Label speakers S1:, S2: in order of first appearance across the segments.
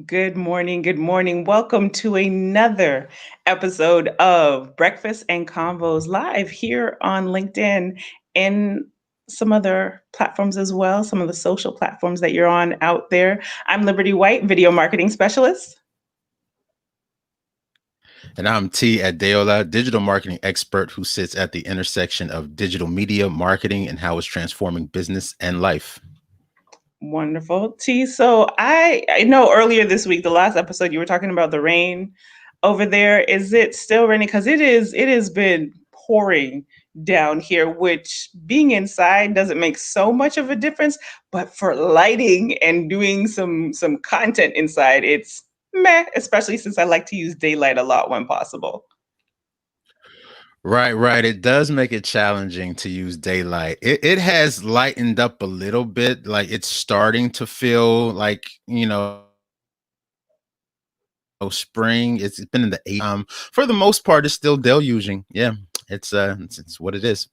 S1: Good morning. Good morning. Welcome to another episode of Breakfast and Convos live here on LinkedIn and some other platforms as well, some of the social platforms that you're on out there. I'm Liberty White, video marketing specialist.
S2: And I'm Adeola, digital marketing expert who sits at the intersection of digital media, marketing, and how it's transforming business and life.
S1: Wonderful. T. So I know earlier this week, the last episode, you were talking about the rain over there. Is it still raining? Because it has been pouring down here, which being inside doesn't make so much of a difference. But for lighting and doing some content inside, it's meh, especially since I like to use daylight a lot when possible.
S2: Right. It does make it challenging to use daylight. It has lightened up a little bit. Like it's starting to feel like, spring. It's been in the eight. For the most part, it's still deluging. Yeah, it's what it is.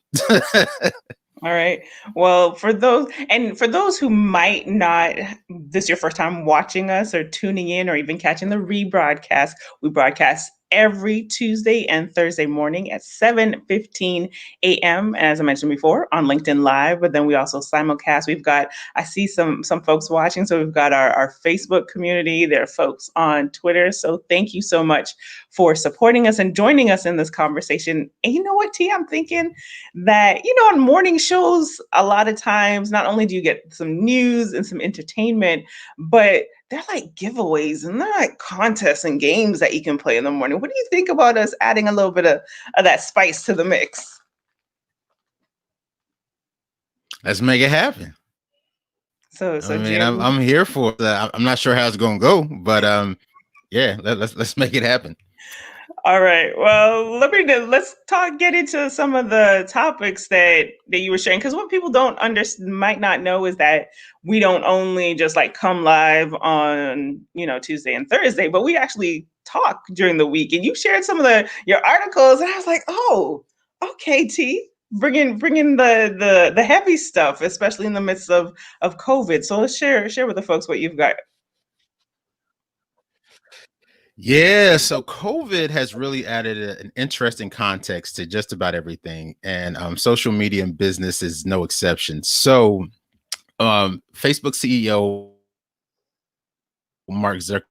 S1: All right. Well, for those who might not, this is your first time watching us or tuning in or even catching the rebroadcast, we broadcast every Tuesday and Thursday morning at 7:15 a.m. And as I mentioned before, on LinkedIn Live, but then we also simulcast. I see some folks watching. So we've got our Facebook community. There are folks on Twitter. So thank you so much for supporting us and joining us in this conversation. And you know what, T, I'm thinking that, on morning shows, a lot of times, not only do you get some news and some entertainment, but they're like giveaways and they're like contests and games that you can play in the morning. What do you think about us adding a little bit of that spice to the mix?
S2: Let's make it happen.
S1: So
S2: I mean,
S1: Jim,
S2: I'm here for that. I'm not sure how it's gonna go, but yeah, let's make it happen.
S1: all right. Well, let's get into some of the topics that you were sharing. Because what people don't might not know is that we don't only just like come live on Tuesday and Thursday, but we actually talk during the week. And you shared some of your articles, and I was like, oh, okay, T. Bringing the heavy stuff, especially in the midst of COVID. So let's share with the folks what you've got.
S2: Yeah, so COVID has really added an interesting context to just about everything, and social media and business is no exception. So, Facebook CEO Mark Zuckerberg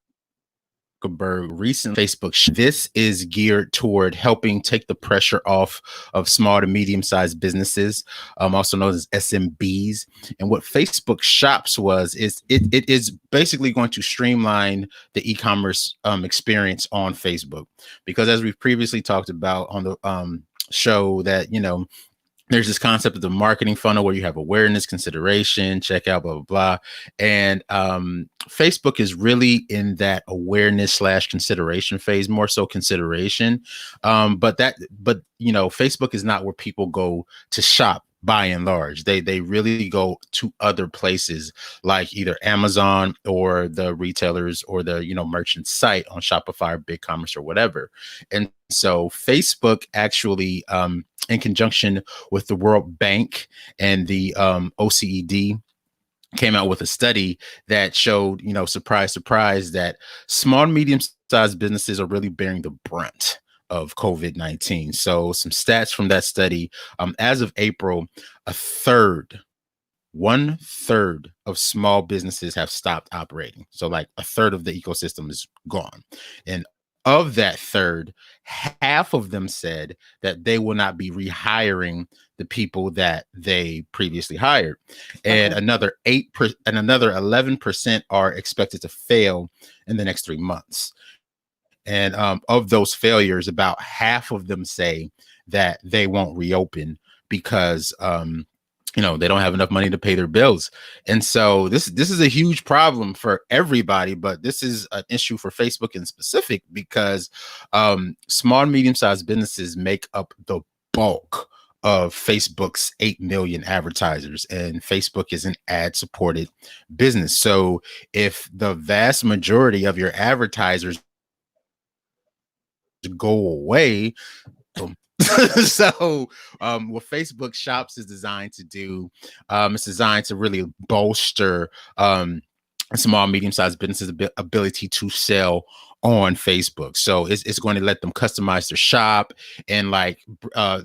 S2: recently this is geared toward helping take the pressure off of small to medium-sized businesses, also known as SMBs. And what Facebook Shops it is basically going to streamline the e-commerce experience on Facebook, because as we've previously talked about on the show, that there's this concept of the marketing funnel where you have awareness, consideration, checkout, blah, blah, blah. And Facebook is really in that awareness / consideration phase, more so consideration. But Facebook is not where people go to shop. By and large, they really go to other places like either Amazon or the retailers or the merchant site on Shopify or BigCommerce or whatever. And so Facebook actually, in conjunction with the World Bank and the OECD, came out with a study that showed, surprise, surprise, that small and medium-sized businesses are really bearing the brunt of COVID-19. So some stats from that study, as of April, 1/3 of small businesses have stopped operating. So like 1/3 of the ecosystem is gone. And of that third, half of them said that they will not be rehiring the people that they previously hired. And
S1: Okay.
S2: another 8% and another 11% are expected to fail in the next 3 months. And of those failures, about half of them say that they won't reopen because they don't have enough money to pay their bills. And so this is a huge problem for everybody, but this is an issue for Facebook in specific because small and medium-sized businesses make up the bulk of Facebook's 8 million advertisers, and Facebook is an ad-supported business. So if the vast majority of your advertisers go away, so what Facebook Shops is designed to do, it's designed to really bolster small, medium-sized businesses ability to sell on Facebook. So it's going to let them customize their shop and like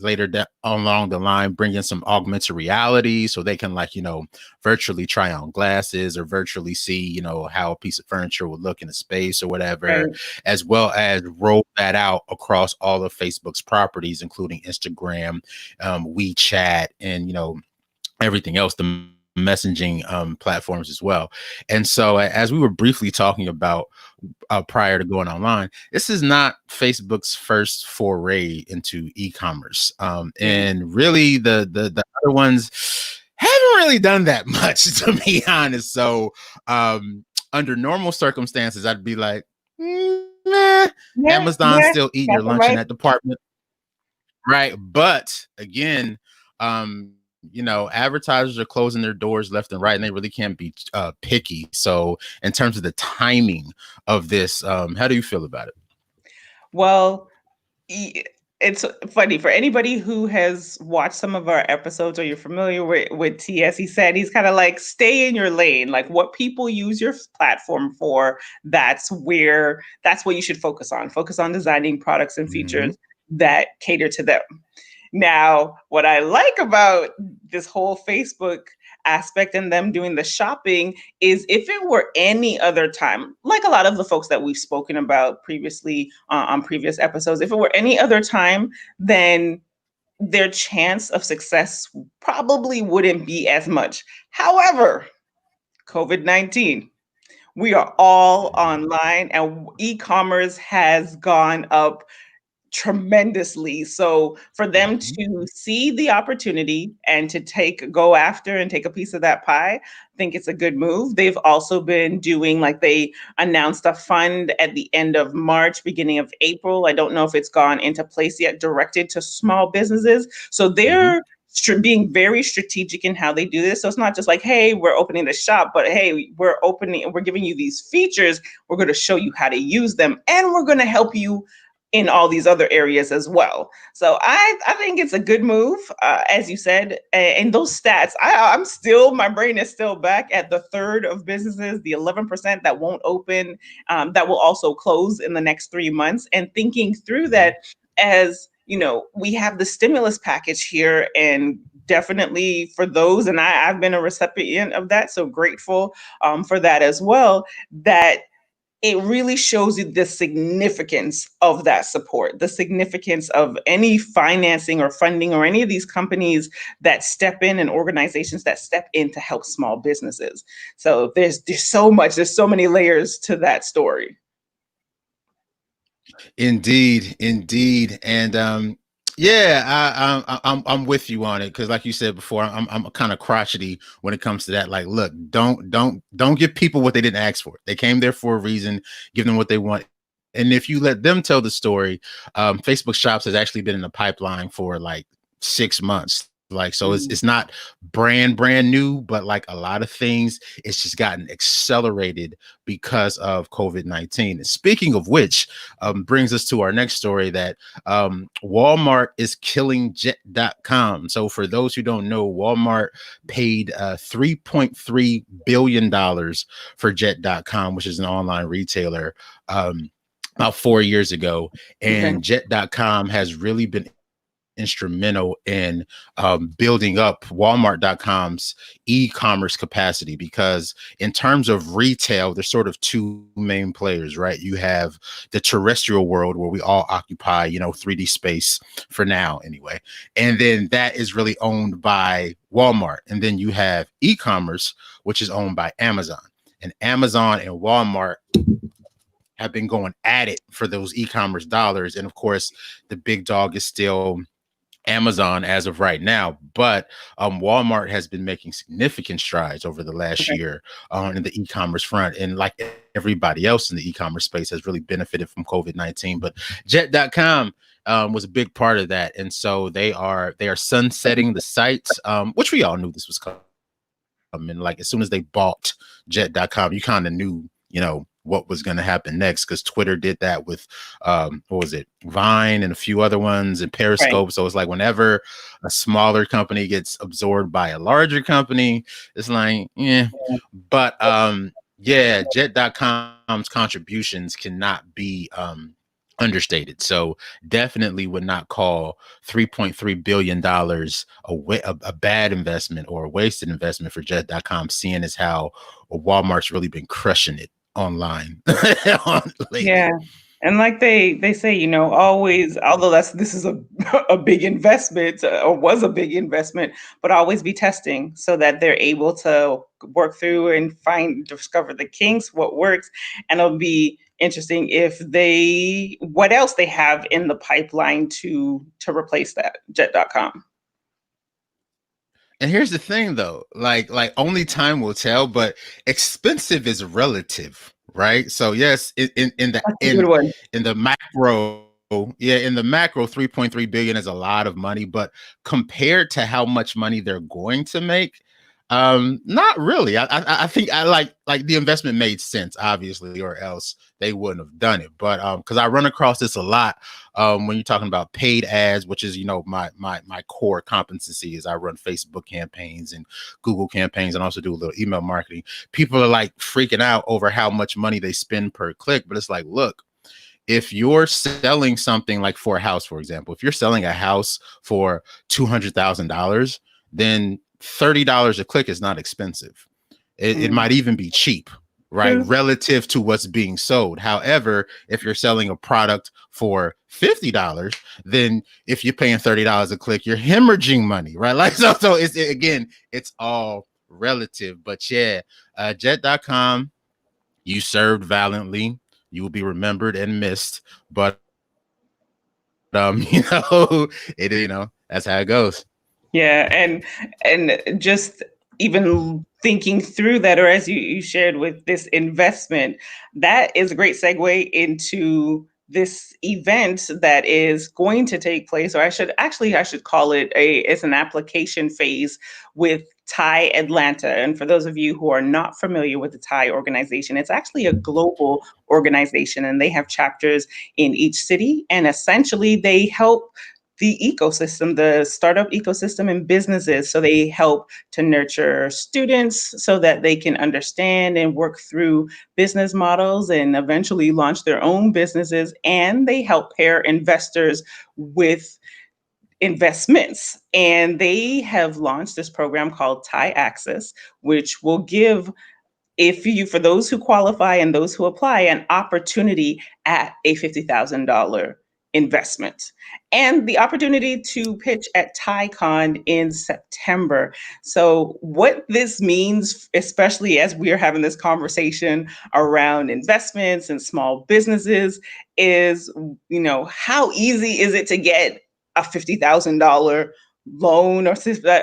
S2: later along the line, bring in some augmented reality so they can like, virtually try on glasses or virtually see, how a piece of furniture would look in a space or whatever,
S1: Right.
S2: as well as roll that out across all of Facebook's properties, including Instagram, WeChat, and, everything else, the messaging platforms as well. And so as we were briefly talking about prior to going online, this is not Facebook's first foray into e-commerce.
S1: Yeah.
S2: And really the other ones haven't really done that much, to be honest. So under normal circumstances, I'd be like, nah,
S1: Yeah.
S2: Amazon's
S1: Yeah.
S2: still eating
S1: Got
S2: your
S1: it
S2: lunch in
S1: right.
S2: that department. Right. But again, advertisers are closing their doors left and right, and they really can't be picky. So in terms of the timing of this, how do you feel about it?
S1: Well, it's funny for anybody who has watched some of our episodes or you're familiar with TS. He said he's kind of like, stay in your lane. Like what people use your platform for, that's what you should focus on. Focus on designing products and
S2: Mm-hmm.
S1: features that cater to them. Now, what I like about this whole Facebook aspect and them doing the shopping is if it were any other time, like a lot of the folks that we've spoken about previously on previous episodes, if it were any other time, then their chance of success probably wouldn't be as much. However, COVID-19, we are all online and e-commerce has gone up tremendously. So for them
S2: Mm-hmm.
S1: to see the opportunity and to go after and take a piece of that pie, I think it's a good move. They've also been doing, like, they announced a fund at the end of March, beginning of April. I don't know if it's gone into place yet, directed to small businesses. So
S2: Mm-hmm.
S1: they're being very strategic in how they do this. So it's not just like, hey, we're opening the shop, but hey, we're giving you these features. We're going to show you how to use them, and we're going to help you in all these other areas as well. So I think it's a good move, as you said. And those stats, my brain is still back at the third of businesses, the 11% that won't open, that will also close in the next 3 months. And thinking through
S2: Mm-hmm.
S1: that, as we have the stimulus package here, and definitely for those, and I've been a recipient of that, so grateful for that as well, that it really shows you the significance of that support, the significance of any financing or funding or any of these companies that step in and organizations that step in to help small businesses. So there's there's so many layers to that story.
S2: Indeed, indeed, and yeah, I'm with you on it because, like you said before, I'm kind of crotchety when it comes to that. Like, look, don't give people what they didn't ask for. They came there for a reason. Give them what they want. And if you let them tell the story, Facebook Shops has actually been in the pipeline for like 6 months. Like, so
S1: Mm.
S2: it's not brand new, but like a lot of things, it's just gotten accelerated because of COVID-19. And speaking of which, brings us to our next story that Walmart is killing Jet.com. So for those who don't know, Walmart paid $3.3 billion for Jet.com, which is an online retailer, about 4 years ago.
S1: Okay.
S2: And Jet.com has really been instrumental in building up Walmart.com's e-commerce capacity, because in terms of retail, there's sort of two main players, right? You have the terrestrial world where we all occupy, 3D space for now anyway. And then that is really owned by Walmart. And then you have e-commerce, which is owned by Amazon. And Amazon and Walmart have been going at it for those e-commerce dollars. And of course, the big dog is still Amazon as of right now, but Walmart has been making significant strides over the last
S1: Okay.
S2: year in the e-commerce front, and like everybody else in the e-commerce space has really benefited from COVID-19. But Jet.com was a big part of that, and so they are sunsetting the sites, which we all knew this was coming. Like as soon as they bought Jet.com, you kind of knew, what was going to happen next, because Twitter did that with what was it, Vine and a few other ones, and
S1: Right.
S2: Periscope. So it's like whenever a smaller company gets absorbed by a larger company, it's like, yeah. But Yeah, Jet.com's contributions cannot be understated. So definitely would not call $3.3 billion a bad investment or a wasted investment for Jet.com, seeing as how Walmart's really been crushing it online
S1: Yeah.
S2: lately.
S1: And like they say, always, although this is a a big investment, or was a big investment, but always be testing so that they're able to work through and discover the kinks, what works, and it'll be interesting if what else they have in the pipeline to replace that Jet.com.
S2: And here's the thing though, like only time will tell, but expensive is relative, right? So yes, in the
S1: That's a good one.
S2: in the macro, yeah, in the macro, 3.3 billion is a lot of money, but compared to how much money they're going to make, not really. I think I like the investment made sense, obviously, or else they wouldn't have done it. But because I run across this a lot when you're talking about paid ads, which is my core competency is I run Facebook campaigns and Google campaigns and also do a little email marketing. People are like freaking out over how much money they spend per click, but it's like, look, if you're selling something like for a house, for example, if you're selling a house for $200,000, then $30 a click is not expensive. It
S1: Mm.
S2: might even be cheap, right?
S1: True.
S2: Relative to what's being sold. However, if you're selling a product for $50, then if you're paying $30 a click, you're hemorrhaging money, right? Like so it's again, it's all relative. But yeah, Jet.com, you served valiantly. You will be remembered and missed. But that's how it goes.
S1: Yeah, and just even thinking through that, or as you shared with this investment, that is a great segue into this event that is going to take place, or I should call it it's an application phase with Thai Atlanta. And for those of you who are not familiar with the Thai organization, it's actually a global organization, and they have chapters in each city, and essentially they help the ecosystem, the startup ecosystem and businesses. So they help to nurture students so that they can understand and work through business models and eventually launch their own businesses. And they help pair investors with investments. And they have launched this program called Thai Access, which will give, for those who qualify and those who apply, an opportunity at a $50,000 investment and the opportunity to pitch at TaiCon in September. So what this means, especially as we are having this conversation around investments and small businesses, is, how easy is it to get a $50,000 loan, or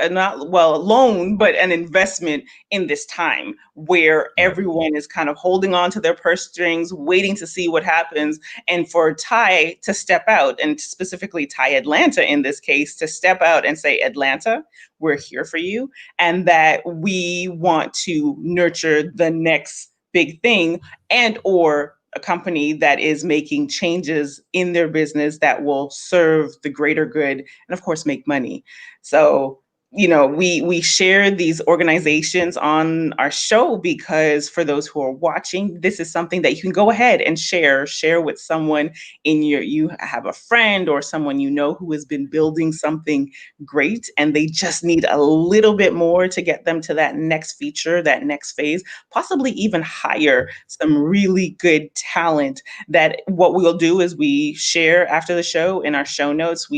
S1: not, well, a loan, but an investment in this time where
S2: Right.
S1: everyone is kind of holding on to their purse strings, waiting to see what happens. And for Thai to step out, and specifically Thai Atlanta in this case, to step out and say, Atlanta, we're here for you. And that we want to nurture the next big thing, and or a company that is making changes in their business that will serve the greater good and of course make money. So, we share these organizations on our show because for those who are watching, this is something that you can go ahead and share with someone you have a friend or someone who has been building something great, and they just need a little bit more to get them to that next feature, that next phase, possibly even hire some really good talent. That what we'll do is we share after the show in our show notes,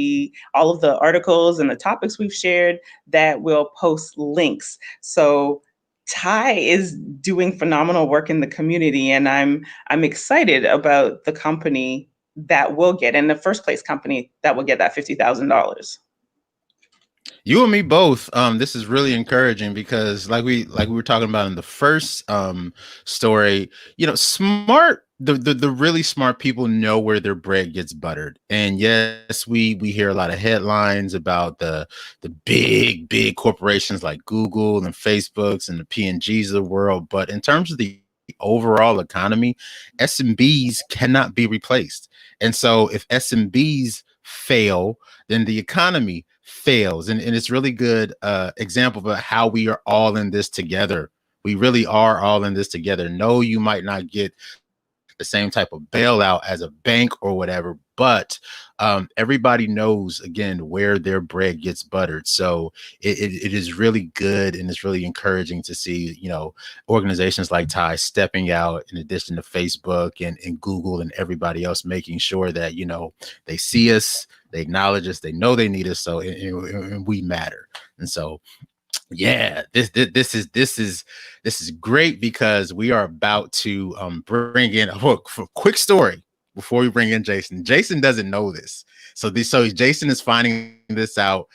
S1: all of the articles and the topics we've shared, that will post links. So Ty is doing phenomenal work in the community, and I'm excited about the company that will get, in the first place company that will get that $50,000.
S2: You and me both. This is really encouraging because like we were talking about in the first story, smart the really smart people know where their bread gets buttered. And yes, we hear a lot of headlines about the big corporations like Google and Facebooks and the P&Gs of the world, but in terms of the overall economy, SMBs cannot be replaced. And so if SMBs fail, then the economy fails. And it's really good example of how we are all in this together We really are all in this together. No, you might not get the same type of bailout as a bank or whatever, but everybody knows, again, where their bread gets buttered. So it is really good, and it's really encouraging to see, organizations like Ty stepping out, in addition to Facebook and Google and everybody else, making sure that, they see us, they acknowledge us, they know they need us, so and we matter. And so yeah, this is great, because we are about to bring in a quick story before we bring in Jason. Jason doesn't know this, so Jason is finding this out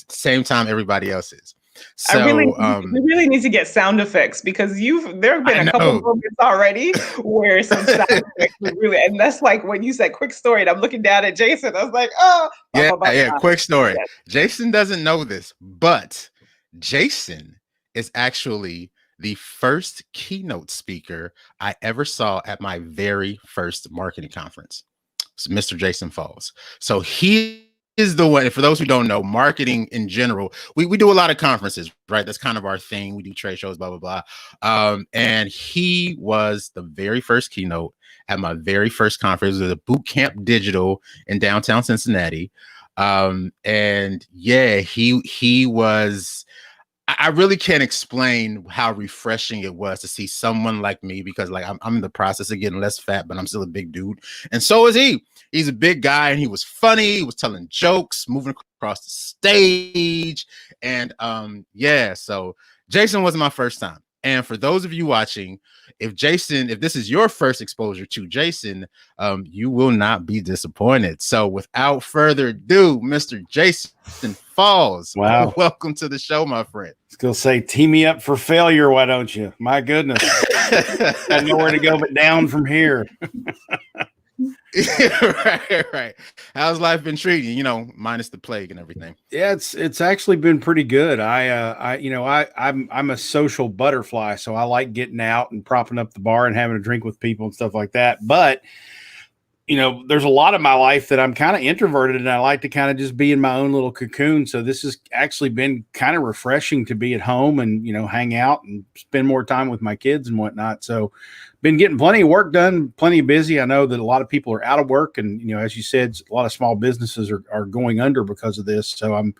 S2: same time everybody else is. So
S1: we really need to get sound effects, because there have been a couple moments already where some sound effects were really, and that's like when you said quick story, and I'm looking down at Jason, I was like, oh,
S2: quick story. Yes. Jason doesn't know this, but Jason is actually the first keynote speaker I ever saw at my very first marketing conference. It's Mr. Jason Falls. So he is the one. For those who don't know, marketing in general, we do a lot of conferences, right? That's kind of our thing. We do trade shows, blah, blah, blah. And he was the very first keynote at my very first conference. It was a boot camp digital in downtown Cincinnati. And yeah, he was, I really can't explain how refreshing it was to see someone like me, because like I'm in the process of getting less fat, but I'm still a big dude. And so is he. He's a big guy, and he was funny. He was telling jokes, moving across the stage. And yeah, so Jason was my first time. And for those of you watching, if this is your first exposure to Jason, you will not be disappointed. So without further ado, Mr. Jason Falls.
S3: Wow.
S2: Welcome to the show, my friend.
S3: I was going to say, tee me up for failure, why don't you? My goodness. Got nowhere to go but down from here.
S2: Right. How's life been treating you, minus the plague and everything?
S3: Yeah, it's actually been pretty good. I'm a social butterfly, so I like getting out and propping up the bar and having a drink with people and stuff like that. But there's a lot of my life that I'm kind of introverted, and I like to kind of just be in my own little cocoon. So this has actually been kind of refreshing to be at home and, hang out and spend more time with my kids and whatnot. So been getting plenty of work done, plenty of busy. I know that a lot of people are out of work, and, as you said, a lot of small businesses are going under because of this. So I'm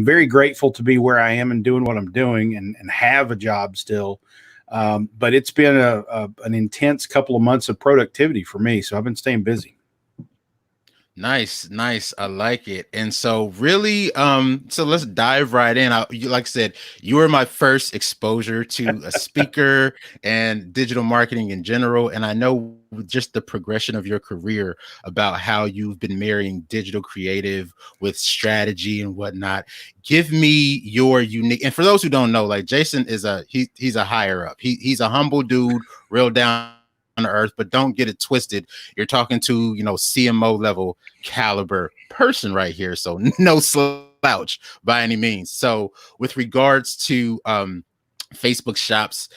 S3: very grateful to be where I am and doing what I'm doing and have a job still. But it's been an intense couple of months of productivity for me. So I've been staying busy.
S2: Nice. I like it. And so really, so let's dive right in. Like I said, you were my first exposure to a speaker and digital marketing in general. And I know just the progression of your career, about how you've been marrying digital creative with strategy and whatnot. Give me your unique, and for those who don't know, like Jason is he's a higher up. He's a humble dude, real down to earth, but don't get it twisted. You're talking to, CMO level caliber person right here. So no slouch by any means. So with regards to, Facebook shops,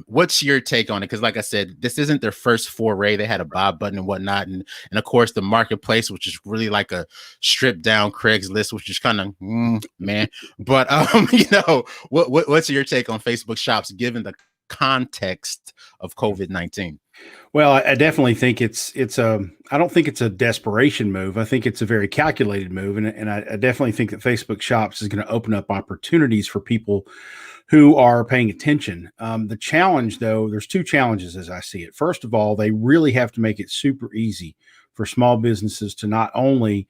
S2: what's your take on it? Because like I said, this isn't their first foray. They had a buy button and whatnot, and of course the marketplace, which is really like a stripped down Craigslist, which is kind of man. But what's your take on Facebook shops given the context of COVID-19?
S3: Well, I definitely think I don't think it's a desperation move. I think it's a very calculated move. And I definitely think that Facebook shops is going to open up opportunities for people who are paying attention. The challenge, though, there's two challenges as I see it. First of all, they really have to make it super easy for small businesses to not only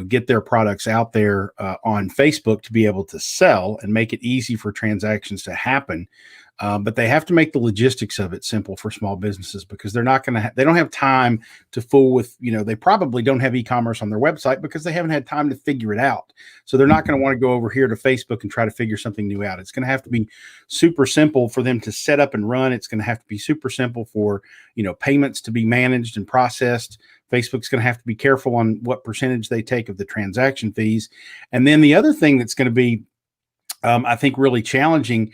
S3: get their products out there on Facebook to be able to sell and make it easy for transactions to happen. But they have to make the logistics of it simple for small businesses, because they're not going to, they don't have time to fool with, they probably don't have e-commerce on their website because they haven't had time to figure it out. So they're not going to want to go over here to Facebook and try to figure something new out. It's going to have to be super simple for them to set up and run. It's going to have to be super simple for, payments to be managed and processed. Facebook's going to have to be careful on what percentage they take of the transaction fees. And then the other thing that's going to be I think really challenging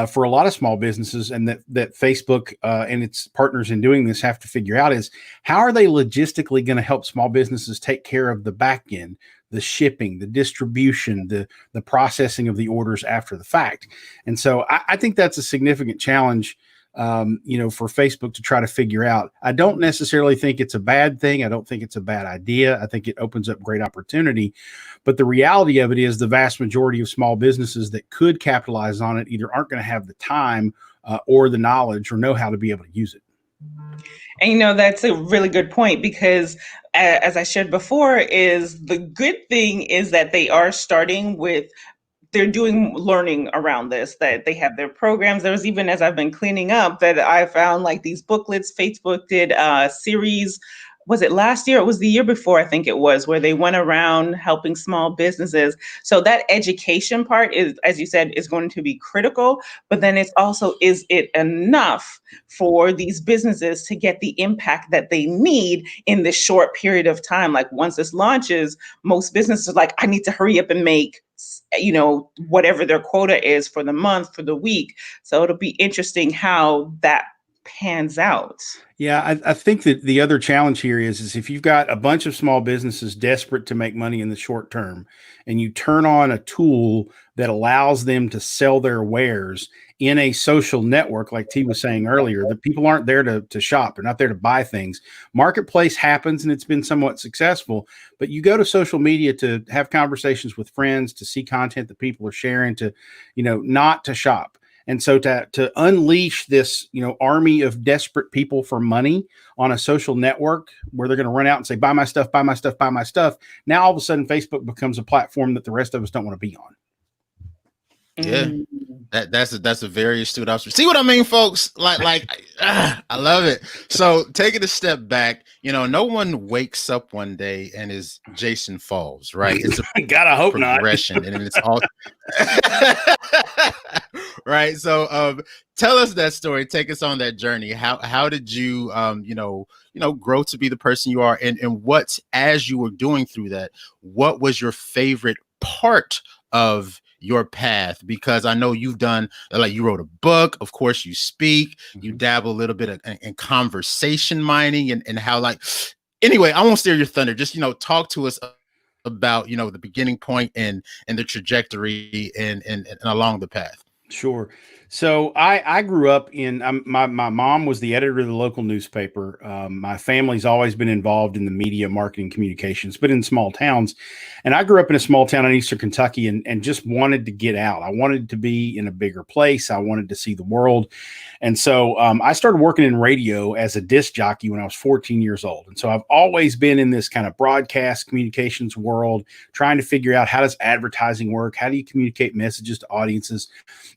S3: for a lot of small businesses, and that Facebook and its partners in doing this have to figure out is how are they logistically going to help small businesses take care of the back end, the shipping, the distribution, the processing of the orders after the fact. And so I think that's a significant challenge, for Facebook to try to figure out. I don't necessarily think it's a bad thing. I don't think it's a bad idea. I think it opens up great opportunity. But the reality of it is the vast majority of small businesses that could capitalize on it either aren't going to have the time or the knowledge or know how to be able to use it.
S1: And that's a really good point, because as I shared before, is the good thing is that they are starting with, they're doing learning around this, that they have their programs. There was even, as I've been cleaning up, that I found like these booklets. Facebook did a series, was it last year? It was the year before, I think it was, where they went around helping small businesses. So that education part is, as you said, is going to be critical, but then it's also, is it enough for these businesses to get the impact that they need in this short period of time? Like once this launches, most businesses are like, I need to hurry up and make whatever their quota is for the month, for the week. So it'll be interesting how that pans out.
S3: Yeah, I think that the other challenge here is if you've got a bunch of small businesses desperate to make money in the short term, and you turn on a tool that allows them to sell their wares in a social network, like T was saying earlier, that people aren't there to shop. They're not there to buy things. Marketplace happens, and it's been somewhat successful, but you go to social media to have conversations with friends, to see content that people are sharing, to, not to shop. And so to unleash this, army of desperate people for money on a social network where they're going to run out and say, buy my stuff, buy my stuff, buy my stuff. Now, all of a sudden, Facebook becomes a platform that the rest of us don't want to be on.
S2: Yeah, that's a very astute observation. See what I mean, folks? I love it. So taking a step back, no one wakes up one day and is Jason Falls, right? It's a
S3: gotta hope
S2: progression,
S3: not.
S2: and it's all right. So tell us that story. Take us on that journey. How did you grow to be the person you are, and what, as you were doing through that, what was your favorite part of your path? Because I know you've done, like, you wrote a book, of course you speak, you dabble a little bit in conversation mining and how, anyway, I won't steal your thunder. Just, talk to us about, the beginning point and the trajectory and along the path.
S3: Sure. So I grew up my mom was the editor of the local newspaper. My family's always been involved in the media, marketing, communications, but in small towns. And I grew up in a small town in Eastern Kentucky and just wanted to get out. I wanted to be in a bigger place. I wanted to see the world. And so I started working in radio as a disc jockey when I was 14 years old. And so I've always been in this kind of broadcast communications world, trying to figure out, how does advertising work? How do you communicate messages to audiences?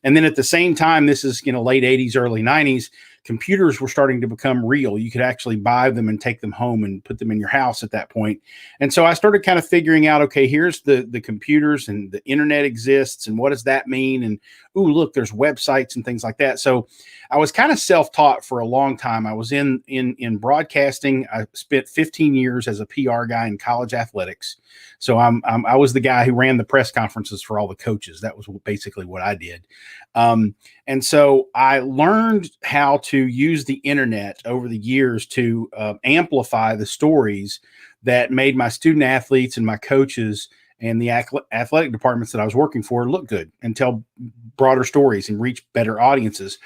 S3: And then at the same time, this is, late 80s, early 90s, computers were starting to become real. You could actually buy them and take them home and put them in your house at that point. And so I started kind of figuring out, okay, here's the computers, and the internet exists, and what does that mean? And, ooh, look, there's websites and things like that. So I was kind of self-taught for a long time. I was in broadcasting. I spent 15 years as a PR guy in college athletics. So I was the guy who ran the press conferences for all the coaches. That was basically what I did. And so I learned how to use the internet over the years to amplify the stories that made my student athletes and my coaches and the athletic departments that I was working for look good and tell broader stories and reach better audiences.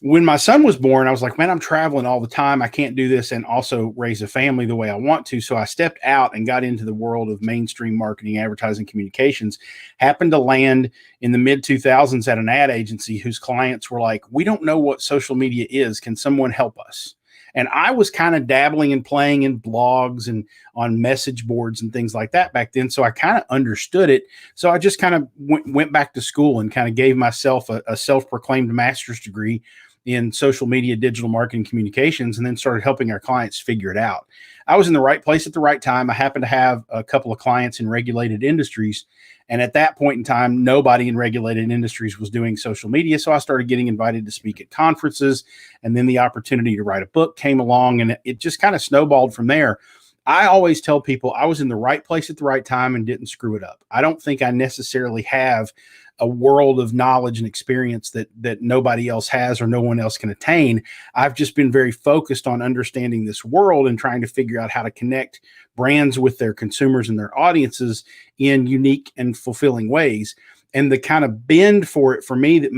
S3: When my son was born, I was like, man, I'm traveling all the time. I can't do this and also raise a family the way I want to. So I stepped out and got into the world of mainstream marketing, advertising, communications. Happened to land in the mid 2000s at an ad agency whose clients were like, we don't know what social media is. Can someone help us? And I was kind of dabbling and playing in blogs and on message boards and things like that back then. So I kind of understood it. So I just kind of went back to school and kind of gave myself a self-proclaimed master's degree in social media, digital marketing, communications, and then started helping our clients figure it out. I was in the right place at the right time. I happened to have a couple of clients in regulated industries. And at that point in time, nobody in regulated industries was doing social media. So I started getting invited to speak at conferences. And then the opportunity to write a book came along, and it just kind of snowballed from there. I always tell people I was in the right place at the right time and didn't screw it up. I don't think I necessarily have a world of knowledge and experience that nobody else has or no one else can attain. I've just been very focused on understanding this world and trying to figure out how to connect brands with their consumers and their audiences in unique and fulfilling ways. And the kind of bend for it for me that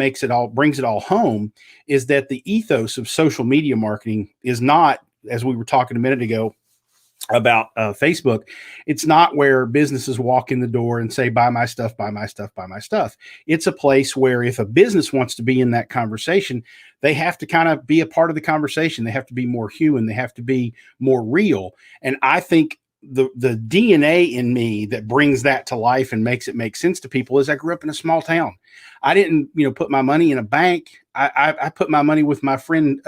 S3: brings it all home is that the ethos of social media marketing is not, as we were talking a minute ago about Facebook, it's not where businesses walk in the door and say, buy my stuff, buy my stuff, buy my stuff. It's a place where if a business wants to be in that conversation, they have to kind of be a part of the conversation. They have to be more human. They have to be more real. And I think the DNA in me that brings that to life and makes it make sense to people is I grew up in a small town. I didn't, put my money in a bank. I put my money with my friend,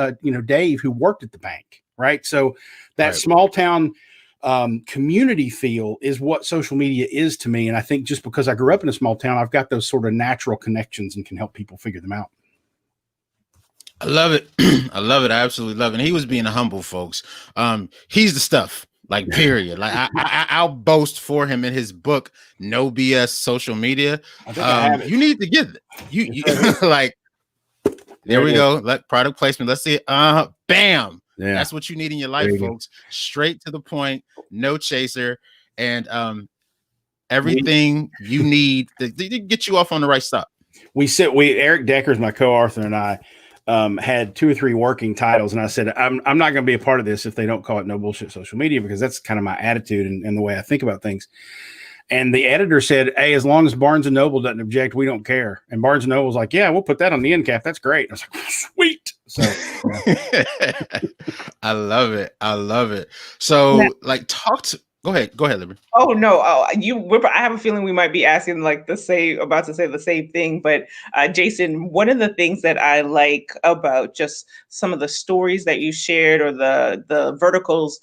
S3: Dave, who worked at the bank. Right. So that small town community feel is what social media is to me. And I think just because I grew up in a small town, I've got those sort of natural connections and can help people figure them out.
S2: I love it. I love it. I absolutely love it. And he was being humble, folks. He's the stuff. Like, period. Like I'll boast for him in his book, No BS Social Media. You need to get it. You like, there we go. Let product placement. Let's see it. Bam. Yeah. That's what you need in your life, folks. Straight to the point, no chaser, and everything you need to get you off on the right stop.
S3: Eric Decker's my co-author, and I had 2 or 3 working titles, and I said, I'm not going to be a part of this if they don't call it No Bullshit Social Media, because that's kind of my attitude and the way I think about things. And the editor said, hey, as long as Barnes & Noble doesn't object, we don't care. And Barnes & Noble's like, yeah, we'll put that on the end cap. That's great. I was like, sweet. So
S2: I love it. I love it. So go ahead, Libby.
S1: Oh no. I have a feeling we might be asking about to say the same thing. But Jason, one of the things that I like about just some of the stories that you shared or the verticals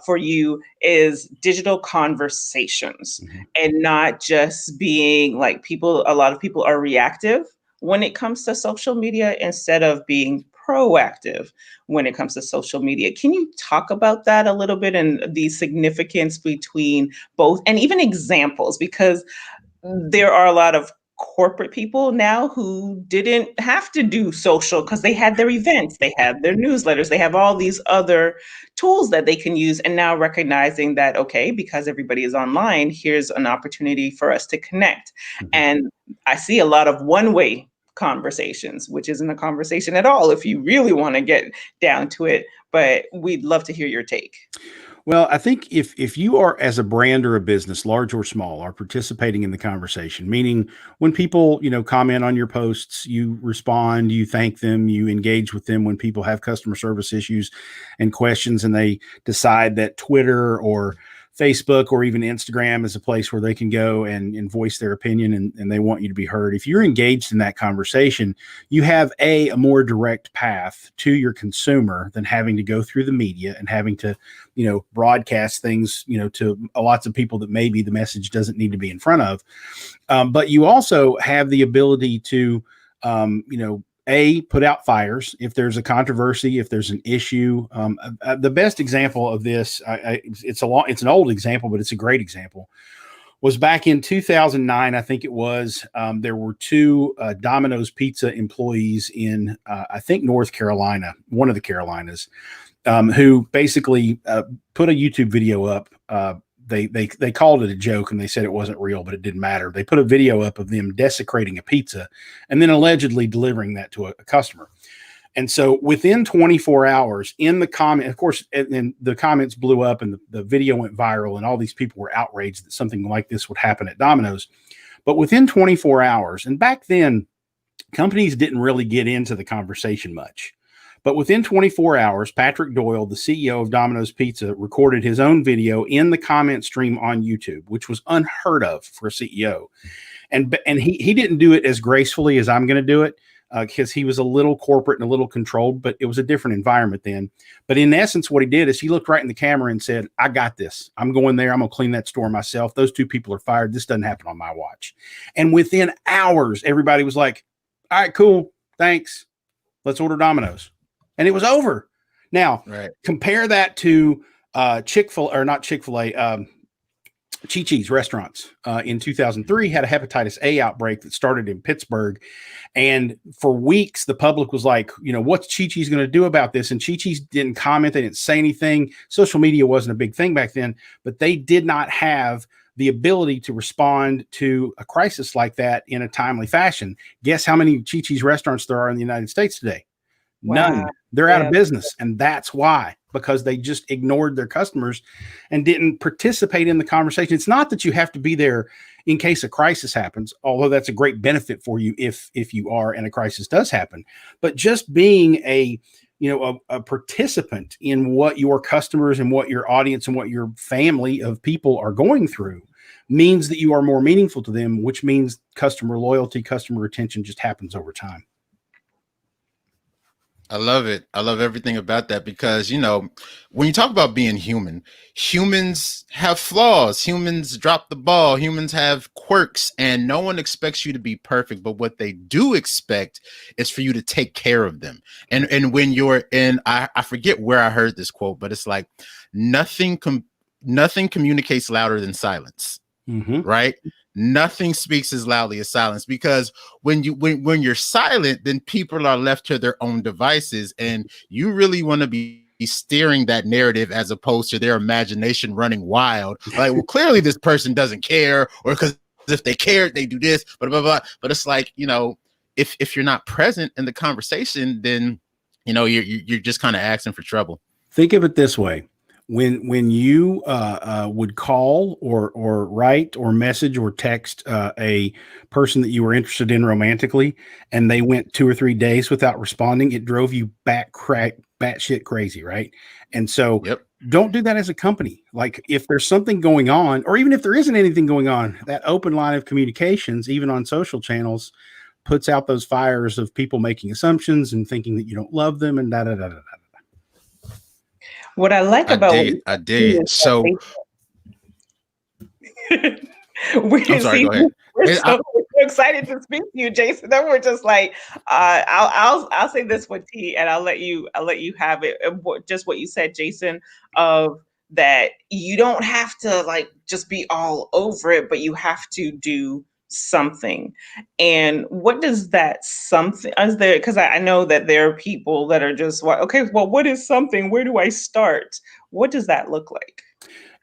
S1: for you is digital conversations, and not just being like a lot of people are reactive when it comes to social media instead of being proactive when it comes to social media. Can you talk about that a little bit and the significance between both, and even examples? Because there are a lot of corporate people now who didn't have to do social because they had their events, they have their newsletters, they have all these other tools that they can use. And now recognizing that, okay, because everybody is online, here's an opportunity for us to connect. And I see a lot of one-way conversations, which isn't a conversation at all if you really want to get down to it. But we'd love to hear your take.
S3: Well, I think if you are, as a brand or a business, large or small, are participating in the conversation, meaning when people, comment on your posts, you respond, you thank them, you engage with them when people have customer service issues and questions, and they decide that Twitter or Facebook or even Instagram is a place where they can go and voice their opinion, and they want you to be heard. If you're engaged in that conversation, you have a more direct path to your consumer than having to go through the media and having to, broadcast things, to lots of people that maybe the message doesn't need to be in front of. But you also have the ability to, put out fires if there's a controversy, if there's an issue. The best example of this, it's an old example, but it's a great example, was back in 2009. I think it was, there were 2 Domino's Pizza employees in, I think, North Carolina, one of the Carolinas, who basically put a YouTube video up. They called it a joke and they said it wasn't real, but it didn't matter. They put a video up of them desecrating a pizza and then allegedly delivering that to a customer. And so within 24 hours, in the comment, of course, and the comments blew up and the video went viral and all these people were outraged that something like this would happen at Domino's. But within 24 hours, and back then, companies didn't really get into the conversation much. But within 24 hours, Patrick Doyle, the CEO of Domino's Pizza, recorded his own video in the comment stream on YouTube, which was unheard of for a CEO. And he didn't do it as gracefully as I'm going to do it, because he was a little corporate and a little controlled, but it was a different environment then. But in essence, what he did is he looked right in the camera and said, I got this. I'm going there. I'm going to clean that store myself. Those 2 people are fired. This doesn't happen on my watch. And within hours, everybody was like, all right, cool. Thanks. Let's order Domino's. And it was over. Now, compare that to Chick-fil or not Chick-fil-A, Chi-Chi's restaurants in 2003 had a hepatitis A outbreak that started in Pittsburgh. And for weeks, the public was like, what's Chi-Chi's going to do about this? And Chi-Chi's didn't comment. They didn't say anything. Social media wasn't a big thing back then, but they did not have the ability to respond to a crisis like that in a timely fashion. Guess how many Chi-Chi's restaurants there are in the United States today?
S1: Wow.
S3: None. They're out of business. And that's why, because they just ignored their customers and didn't participate in the conversation. It's not that you have to be there in case a crisis happens, although that's a great benefit for you if you are and a crisis does happen. But just being a participant in what your customers and what your audience and what your family of people are going through means that you are more meaningful to them, which means customer loyalty, customer retention just happens over time.
S2: I love it. I love everything about that because, when you talk about being human, humans have flaws. Humans drop the ball. Humans have quirks, and no one expects you to be perfect. But what they do expect is for you to take care of them. And when you're in, I forget where I heard this quote, but it's like nothing communicates louder than silence. Mm-hmm. Right? Nothing speaks as loudly as silence, because when you're silent, then people are left to their own devices, and you really want to be steering that narrative as opposed to their imagination running wild. Like, well, clearly this person doesn't care, or because if they cared, they do this, blah, blah, blah. But it's like, if you're not present in the conversation, then you're just kind of asking for trouble.
S3: Think of it this way. When you would call or write or message or text a person that you were interested in romantically, and they went 2 or 3 days without responding, it drove you batshit crazy, right? And so Don't do that as a company. Like, if there's something going on, or even if there isn't anything going on, that open line of communications, even on social channels, puts out those fires of people making assumptions and thinking that you don't love them and da-da-da-da-da.
S1: What I like about
S2: I did. So
S1: I'm sorry, go ahead. We're so excited to speak to you, Jason. That we're just like, I'll say this with T, and I'll let you have it. Just what you said, Jason, of that you don't have to like just be all over it, but you have to do something. And what does that something is there? Because I know that there are people that are just okay, well, what is something? Where do I start? What does that look like?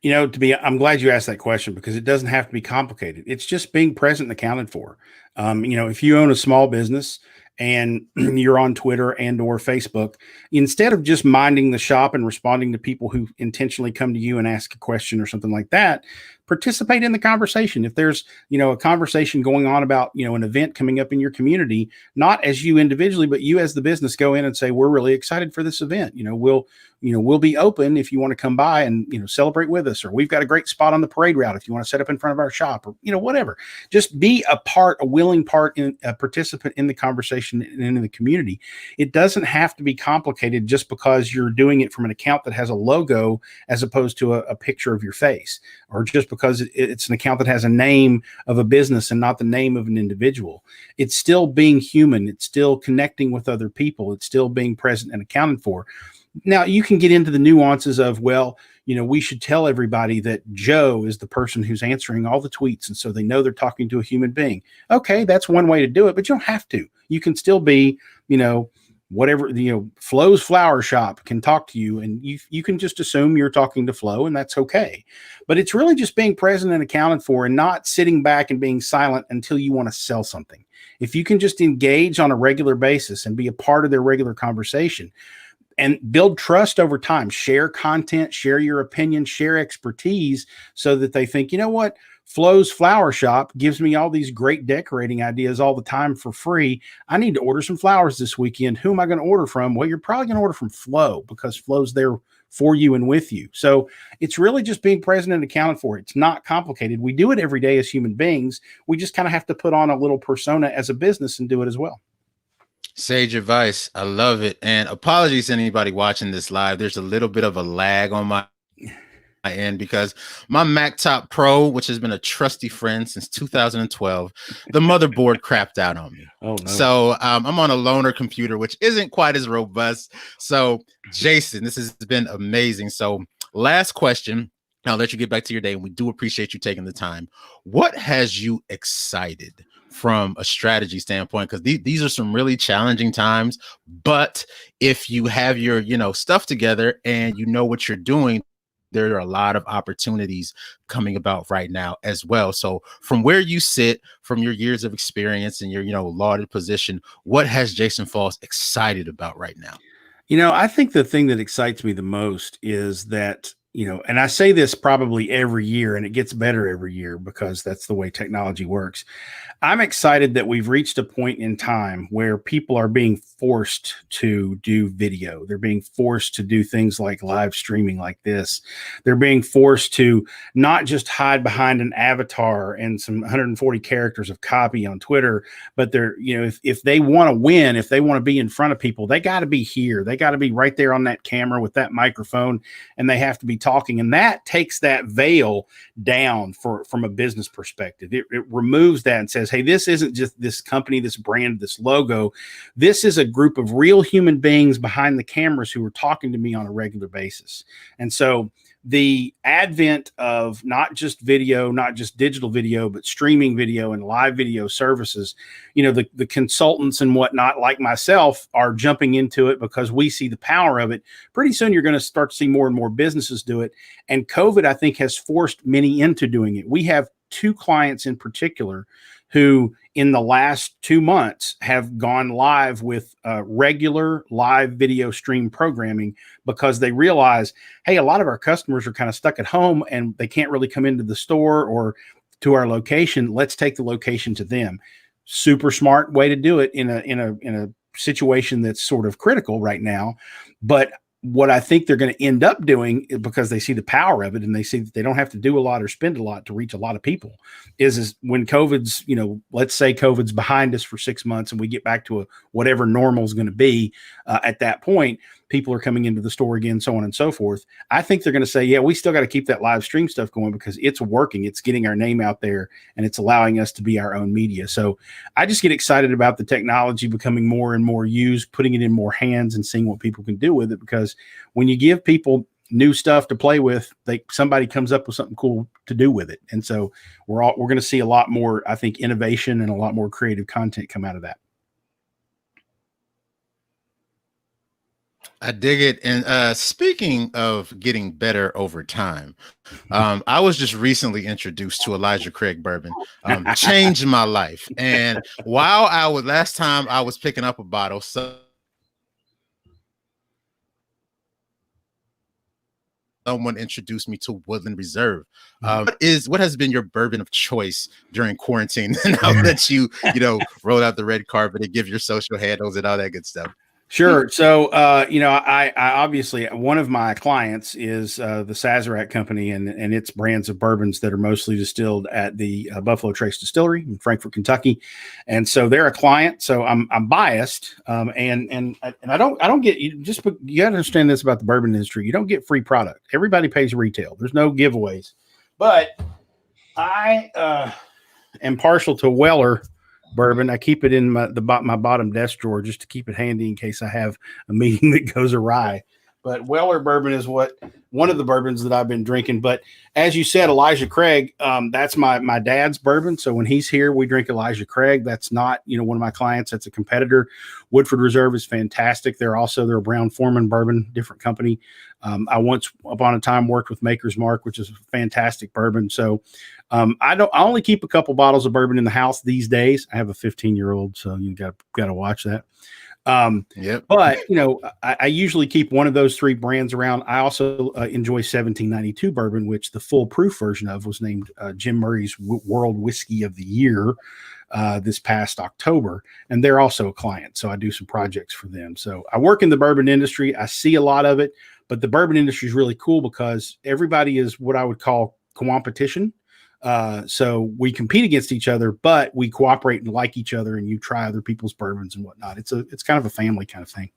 S3: I'm glad you asked that question, because it doesn't have to be complicated. It's just being present and accounted for. If you own a small business and you're on Twitter and or Facebook, instead of just minding the shop and responding to people who intentionally come to you and ask a question or something like that, participate in the conversation. If there's, a conversation going on about, an event coming up in your community, not as you individually, but you as the business, go in and say, we're really excited for this event. We'll be open if you want to come by and, celebrate with us, or we've got a great spot on the parade route if you want to set up in front of our shop, or, whatever. Just be a willing part, in a participant in the conversation and in the community. It doesn't have to be complicated just because you're doing it from an account that has a logo as opposed to a picture of your face, or just because it's an account that has a name of a business and not the name of an individual. It's still being human. It's still connecting with other people. It's still being present and accounted for. Now, you can get into the nuances of, we should tell everybody that Joe is the person who's answering all the tweets, and so they know they're talking to a human being. Okay, that's one way to do it, but you don't have to. You can still be, whatever, Flo's Flower Shop can talk to you, and you can just assume you're talking to Flo, and that's okay. But it's really just being present and accounted for, and not sitting back and being silent until you want to sell something. If you can just engage on a regular basis and be a part of their regular conversation, and build trust over time, share content, share your opinion, share expertise, so that they think, what? Flo's Flower Shop gives me all these great decorating ideas all the time for free. I need to order some flowers this weekend. Who am I going to order from? Well, you're probably going to order from Flo, because Flo's there for you and with you. So it's really just being present and accounted for. It's not complicated. We do it every day as human beings. We just kind of have to put on a little persona as a business and do it as well.
S2: Sage advice. I love it. And apologies to anybody watching this live. There's a little bit of a lag on my end because my Mac Top Pro, which has been a trusty friend since 2012, the motherboard crapped out on me. Oh, no. So I'm on a loaner computer, which isn't quite as robust. So Jason, this has been amazing. So last question. I'll let you get back to your day, and we do appreciate you taking the time. What has you excited from a strategy standpoint? Because these are some really challenging times, but if you have your, stuff together and you know what you're doing, there are a lot of opportunities coming about right now as well. So from where you sit, from your years of experience and your, lauded position, what has Jason Falls excited about right now?
S3: I think the thing that excites me the most is that, and I say this probably every year, and it gets better every year because that's the way technology works. I'm excited that we've reached a point in time where people are being forced to do video. They're being forced to do things like live streaming like this. They're being forced to not just hide behind an avatar and some 140 characters of copy on Twitter, but they're, if they want to win, if they want to be in front of people, they got to be here. They got to be right there on that camera with that microphone, and they have to be talking. And that takes that veil down from a business perspective. It removes that and says, hey, this isn't just this company, this brand, this logo. This is a group of real human beings behind the cameras who are talking to me on a regular basis. And so the advent of not just video, not just digital video, but streaming video and live video services, the consultants and whatnot like myself are jumping into it because we see the power of it. Pretty soon you're going to start to see more and more businesses do it. And COVID, I think, has forced many into doing it. We have 2 clients in particular who in the last 2 months have gone live with regular live video stream programming because they realize, hey, a lot of our customers are kind of stuck at home and they can't really come into the store or to our location. Let's take the location to them. Super smart way to do it in a situation that's sort of critical right now. But what I think they're going to end up doing, because they see the power of it and they see that they don't have to do a lot or spend a lot to reach a lot of people, is when COVID's, let's say COVID's behind us for 6 months and we get back to whatever normal is going to be at that point, people are coming into the store again, so on and so forth. I think they're going to say, yeah, we still got to keep that live stream stuff going because it's working. It's getting our name out there and it's allowing us to be our own media. So I just get excited about the technology becoming more and more used, putting it in more hands and seeing what people can do with it. Because when you give people new stuff to play with, somebody comes up with something cool to do with it. And so we're going to see a lot more, I think, innovation and a lot more creative content come out of that.
S2: I dig it. And speaking of getting better over time, I was just recently introduced to Elijah Craig bourbon, changed my life. And while last time I was picking up a bottle, someone introduced me to Woodland Reserve. What has been your bourbon of choice during quarantine? Now that you roll out the red carpet and give your social handles and all that good stuff.
S3: Sure. So, I obviously, one of my clients is the Sazerac Company and its brands of bourbons that are mostly distilled at the Buffalo Trace Distillery in Frankfort, Kentucky. And so they're a client. So I'm biased. And I don't get, you got to understand this about the bourbon industry. You don't get free product. Everybody pays retail. There's no giveaways. But I am partial to Weller bourbon. I keep it in my bottom desk drawer just to keep it handy in case I have a meeting that goes awry. But Weller bourbon is one of the bourbons that I've been drinking. But as you said, Elijah Craig, that's my dad's bourbon. So when he's here, we drink Elijah Craig. That's not, one of my clients. That's a competitor. Woodford Reserve is fantastic. They're a Brown Forman bourbon, different company. I once upon a time worked with Maker's Mark, which is a fantastic bourbon. So I only keep a couple bottles of bourbon in the house these days. I have a 15-year-old, so you got to watch that.
S2: Yep.
S3: But I usually keep one of those 3 brands around. I also enjoy 1792 bourbon, which the full proof version of was named Jim Murray's World Whiskey of the Year this past October, and they're also a client. So I do some projects for them. So I work in the bourbon industry. I see a lot of it, but the bourbon industry is really cool because everybody is what I would call competition. So we compete against each other, but we cooperate and like each other, and you try other people's bourbons and whatnot. It's kind of a family kind of thing.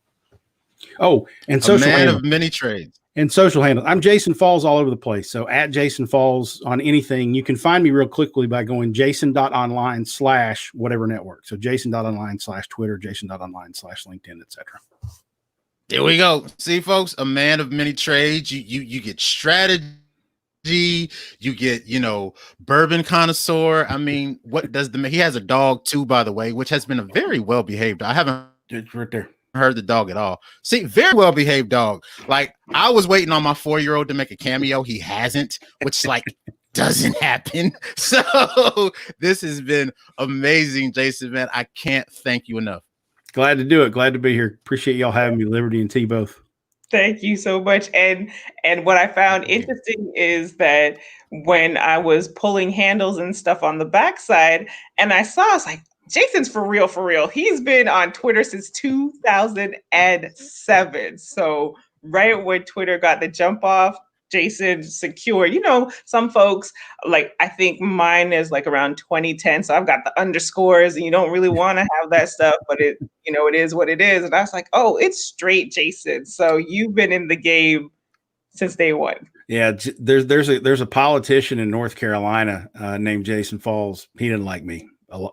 S3: Oh, and social handle.
S2: Of many trades.
S3: And social handle. I'm Jason Falls all over the place. So at Jason Falls on anything. You can find me real quickly by going jason.online/whatever network. So jason.online/Twitter, jason.online/LinkedIn, etc.
S2: There we go. See, folks, a man of many trades. You get strategy. You get, bourbon connoisseur. I mean, what does he has a dog too, by the way, which has been a very well behaved. I haven't
S3: It's right there.
S2: heard the dog at all. See, very well behaved dog. Like, I was waiting on my 4-year-old to make a cameo. He hasn't, which like doesn't happen. So this has been amazing, Jason, man. I can't thank you enough.
S3: Glad to do it. Glad to be here. Appreciate y'all having me, Liberty and T both.
S1: Thank you so much. And what I found interesting is that when I was pulling handles and stuff on the backside, and I was like, Jason's for real, for real. He's been on Twitter since 2007. So right when Twitter got the jump off, Jason secure. Some folks, like, I think mine is like around 2010. So I've got the underscores, and you don't really want to have that stuff, but it is what it is. And I was like, oh, it's straight Jason. So you've been in the game since day one.
S3: Yeah, there's a politician in North Carolina named Jason Falls. He didn't like me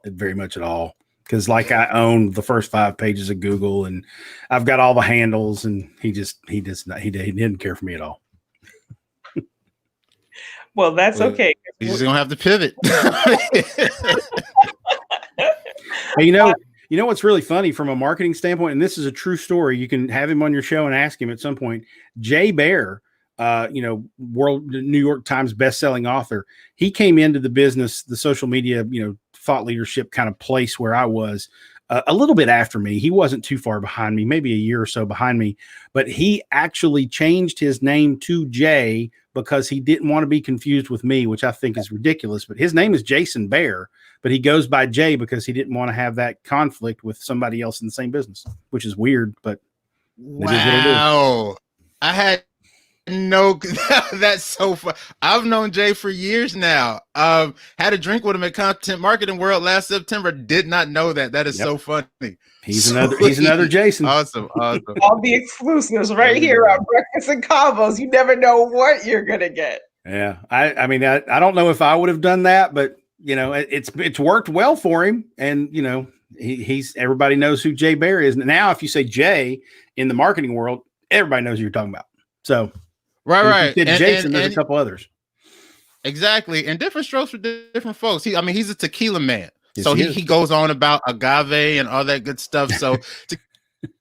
S3: very much at all, because like I own the first 5 pages of Google, and I've got all the handles, and he didn't care for me at all.
S1: Well, that's okay.
S2: He's just gonna have to pivot.
S3: Hey, you know what's really funny from a marketing standpoint, and this is a true story. You can have him on your show and ask him at some point. Baer, New York Times best-selling author. He came into the business, the social media, thought leadership kind of place where I was a little bit after me. He wasn't too far behind me, maybe a year or so behind me, but he actually changed his name to Jay because he didn't want to be confused with me, which I think is ridiculous. But his name is Jason Baer, but he goes by Jay because he didn't want to have that conflict with somebody else in the same business, which is weird, but
S2: wow. I had no, that's so fun. I've known Jay for years now. Had a drink with him at Content Marketing World last September. Did not know that. That is so funny.
S3: He's another Jason.
S2: Awesome.
S1: All the exclusives right here on Breakfast and Combos. You never know what you're gonna get.
S3: Yeah, I mean, I don't know if I would have done that, but it's worked well for him, and he's everybody knows who Jay Baer is. And now, if you say Jay in the marketing world, everybody knows who you're talking about. So.
S2: Right.
S3: And Jason, there's a couple others.
S2: Exactly. And different strokes for different folks. He's a tequila man.
S3: Yes,
S2: so he goes on about agave and all that good stuff. So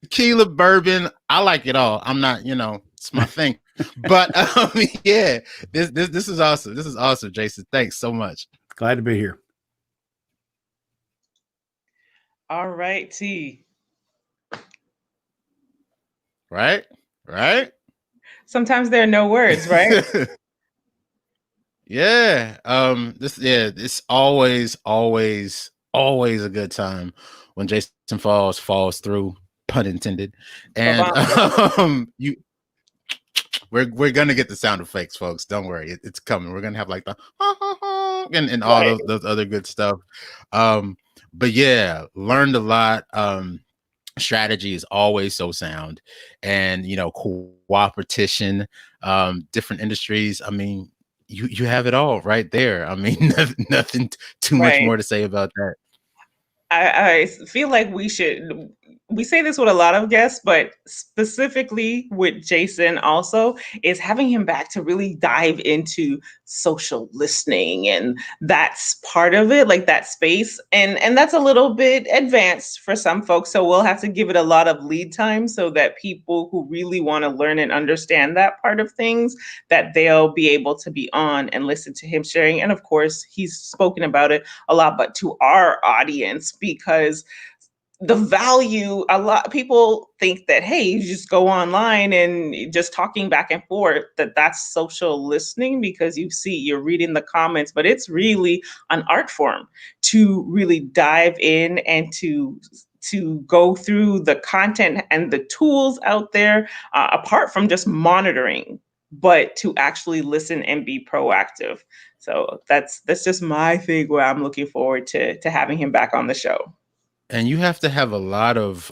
S2: tequila, bourbon, I like it all. I'm not, it's my thing. But yeah, this is awesome. This is awesome, Jason. Thanks so much.
S3: Glad to be here.
S1: All right, T.
S2: Right.
S1: Sometimes there are no words, right?
S2: Yeah. It's always a good time when Jason falls through, pun intended. And we're gonna get the sound effects, folks. Don't worry, it's coming. We're gonna have like the and all those other good stuff. But yeah, learned a lot. Strategy is always so sound, and cooperation, different industries. I mean, you have it all right there. I mean, nothing too much more to say about that.
S1: I feel like we say this with a lot of guests, but specifically with Jason also, is having him back to really dive into social listening. And that's part of it, like that space. And that's a little bit advanced for some folks. So we'll have to give it a lot of lead time so that people who really want to learn and understand that part of things, that they'll be able to be on and listen to him sharing. And of course, he's spoken about it a lot, but to our audience, because the value, a lot of people think that, hey, you just go online and just talking back and forth, that's social listening because you're reading the comments, but it's really an art form to really dive in and to go through the content and the tools out there, apart from just monitoring, but to actually listen and be proactive. So that's just my thing where I'm looking forward to having him back on the show.
S2: And you have to have a lot of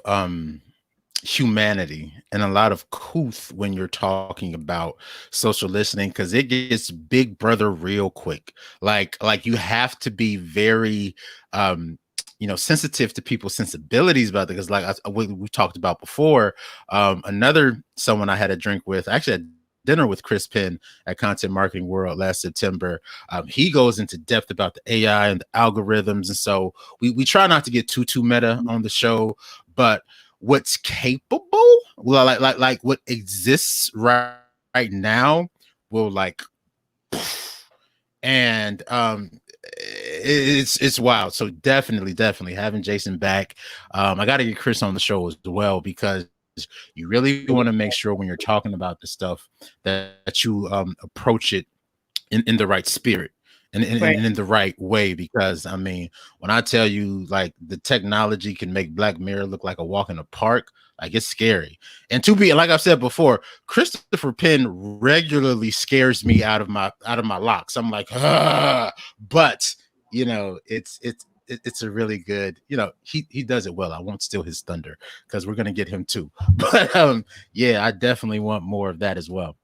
S2: humanity and a lot of couth when you're talking about social listening, because it gets big brother real quick. Like you have to be very sensitive to people's sensibilities about it. Because like we talked about before, someone I had a drink with, actually had dinner with Chris Penn at Content Marketing World last September. He goes into depth about the AI and the algorithms. And so we try not to get too meta on the show, but what's capable, well, like what exists right now will like, and it's wild. So definitely having Jason back. I got to get Chris on the show as well, because you really want to make sure when you're talking about this stuff that you approach it in the right spirit and in the right way. Because I mean, when I tell you like the technology can make Black Mirror look like a walk in the park, like it's scary. And to be, like I've said before, Christopher Penn regularly scares me out of my locks. I'm like, but it's a really good, he does it well. I won't steal his thunder because we're gonna get him too. But yeah, I definitely want more of that as well.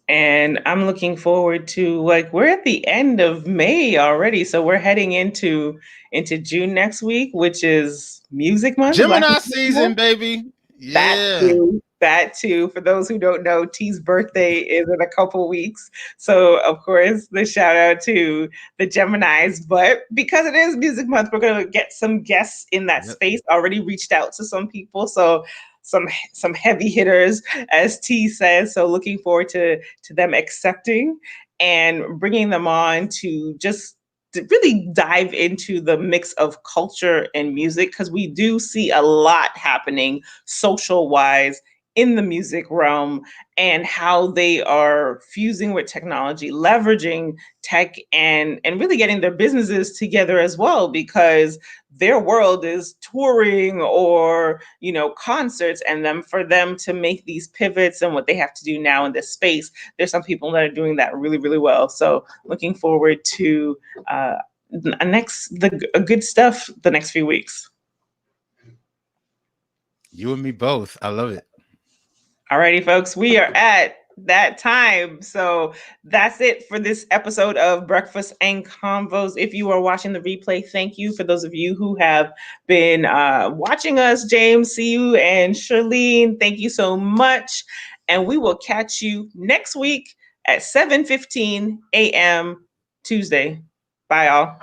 S1: And I'm looking forward to, like, we're at the end of May already, so we're heading into June next week, which is Music Month.
S2: Gemini season, baby. Yeah.
S1: That too. For those who don't know, T's birthday is in a couple weeks. So, of course, the shout out to the Geminis. But because it is Music Month, we're going to get some guests in that space. Already reached out to some people. So some heavy hitters, as T says. So looking forward to them accepting and bringing them on to just to really dive into the mix of culture and music, because we do see a lot happening social wise in the music realm, and how they are fusing with technology, leveraging tech, and really getting their businesses together as well, because their world is touring or concerts, and then for them to make these pivots and what they have to do now in this space, there's some people that are doing that really, really well. So looking forward to good stuff the next few weeks.
S2: You and me both. I love it.
S1: Alrighty, folks, we are at that time. So that's it for this episode of Breakfast and Convos. If you are watching the replay, thank you. For those of you who have been watching us, James, see you, and Charlene, thank you so much. And we will catch you next week at 7:15 a.m. Tuesday. Bye, all.